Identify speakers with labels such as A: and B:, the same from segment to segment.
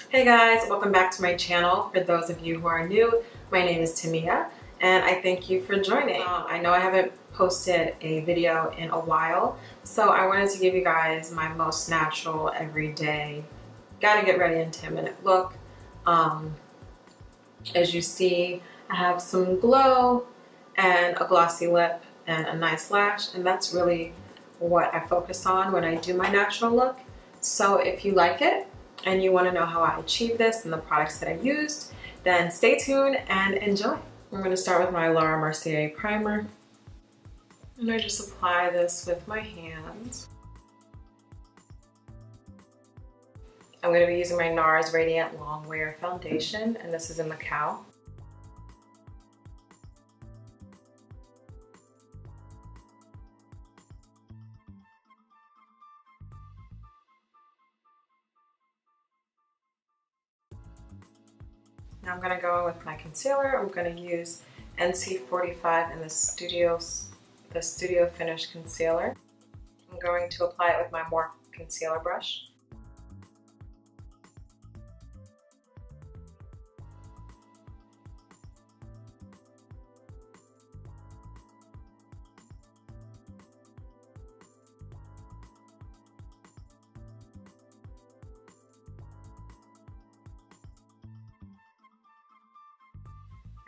A: Hey guys, welcome back to my channel. For those of you who are new, my name is Tamia and I thank you for joining. I know I haven't posted a video in a while, so I wanted to give you guys my most natural, everyday, gotta get ready in 10-minute look. As you see, I have some glow and a glossy lip and a nice lash, and that's really what I focus on when I do my natural look. So if you like it and you want to know how I achieved this and the products that I used, then stay tuned and enjoy. I'm going to start with my Laura Mercier primer, and I just apply this with my hands. I'm going to be using my NARS Radiant Longwear foundation, and this is in Macao. Now I'm going to go in with my concealer. I'm going to use NC45 in the Studio Finish concealer. I'm going to apply it with my More concealer brush.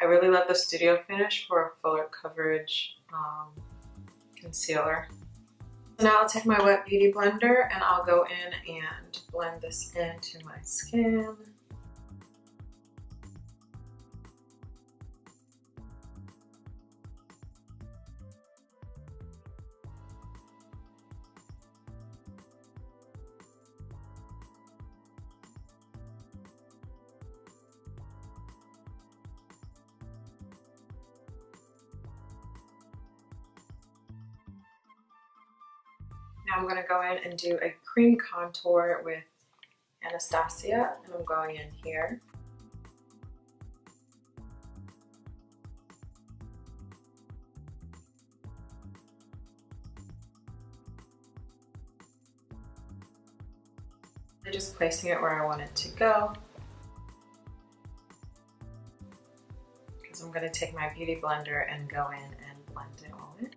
A: I really love the Studio Finish for a fuller coverage concealer. Now I'll take my wet beauty blender and I'll go in and blend this into my skin. Now I'm going to go in and do a cream contour with Anastasia, and I'm going in here. I'm just placing it where I want it to go, because I'm going to take my beauty blender and go in and blend it all in.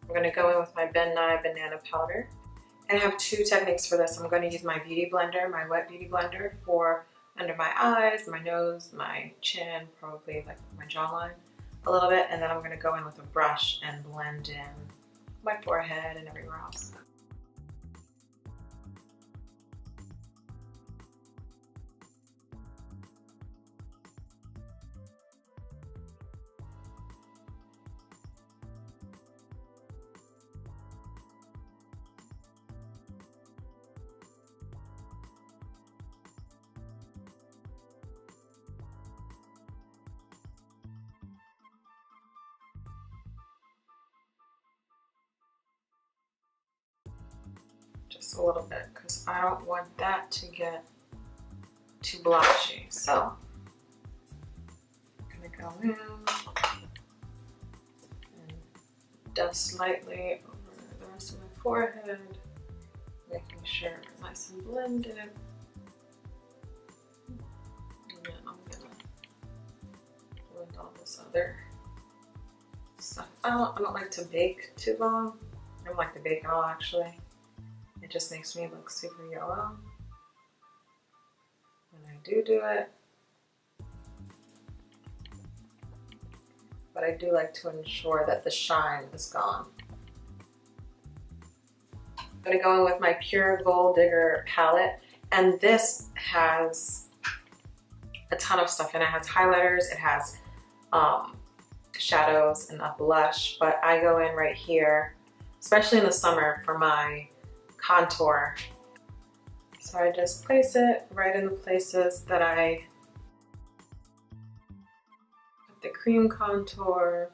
A: I'm going to go in with my Ben Nye Banana Powder. And I have two techniques for this. I'm going to use my beauty blender, my wet beauty blender, for under my eyes, my nose, my chin, probably like my jawline a little bit. And then I'm going to go in with a brush and blend in my forehead and everywhere else. Just a little bit, because I don't want that to get too blotchy. So I'm gonna go in and dust lightly over the rest of my forehead, making sure it's nice and blended. And then I'm gonna blend all this other stuff. I don't like to bake too long. I don't like to bake at all, actually. It just makes me look super yellow when I do it. But I do like to ensure that the shine is gone. I'm gonna go in with my Pure Gold Digger palette, and this has a ton of stuff in it. It has highlighters, it has shadows and a blush, but I go in right here, especially in the summer, for my contour. So I just place it right in the places that I put the cream contour.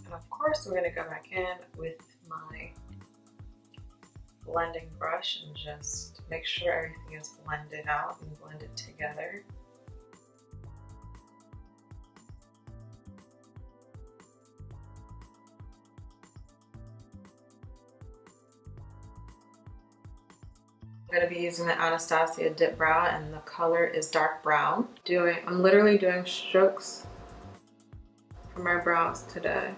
A: And of course, we're gonna go back in with my blending brush and just make sure everything is blended out and blended together. I'm going to be using the Anastasia Dip Brow, and the color is dark brown. I'm literally doing strokes for my brows today.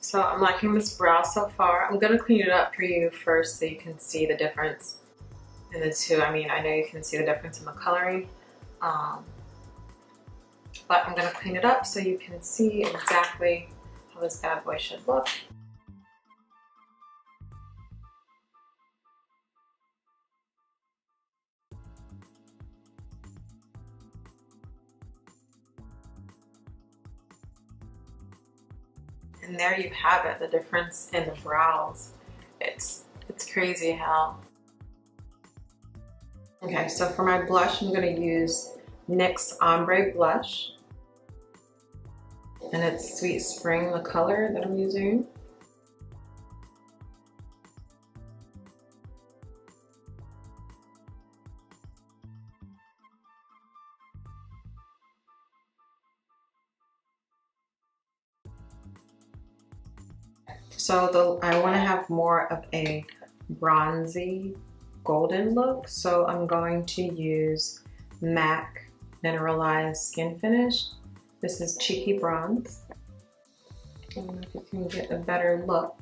A: So I'm liking this brow so far. I'm going to clean it up for you first so you can see the difference in the two. I mean, I know you can see the difference in the coloring. But I'm going to clean it up so you can see exactly how this bad boy should look. And there you have it, the difference in the brows. It's crazy how. Okay, so for my blush, I'm going to use NYX Ombre blush. And it's Sweet Spring, the color that I'm using. So I want to have more of a bronzy golden look, so I'm going to use MAC Mineralize Skinfinish. This is Cheeky Bronze. I don't know if you can get a better look.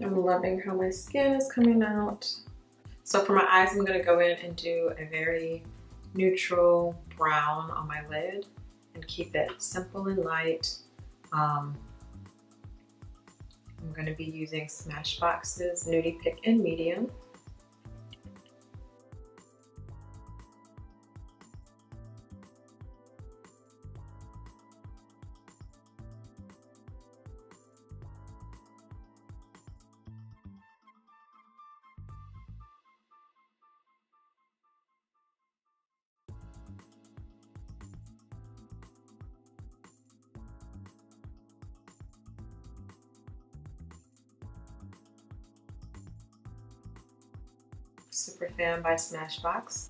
A: I'm loving how my skin is coming out. So for my eyes, I'm going to go in and do a very neutral brown on my lid and keep it simple and light. I'm going to be using Smashbox's Nudie Pick in Medium. Superfan by Smashbox.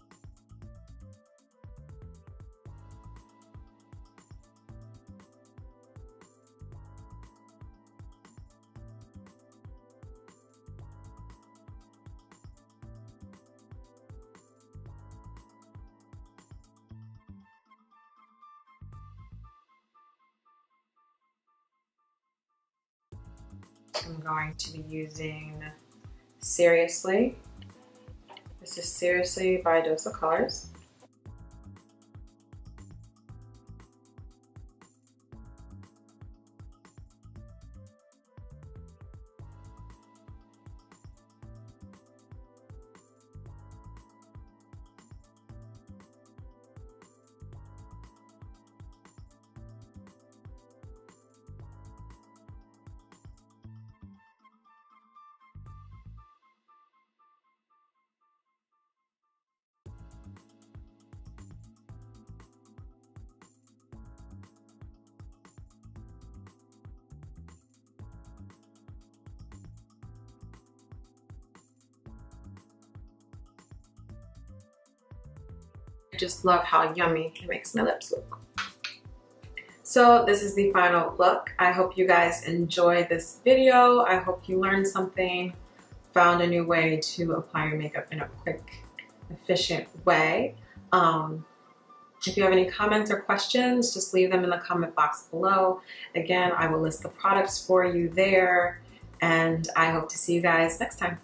A: I'm going to be using Seriously. This is Seriously by Dose of Colors. I just love how yummy it makes my lips look. So this is the final look. I hope you guys enjoyed this video. I hope you learned something, found a new way to apply your makeup in a quick, efficient way. If you have any comments or questions, just leave them in the comment box below. Again, I will list the products for you there, and I hope to see you guys next time.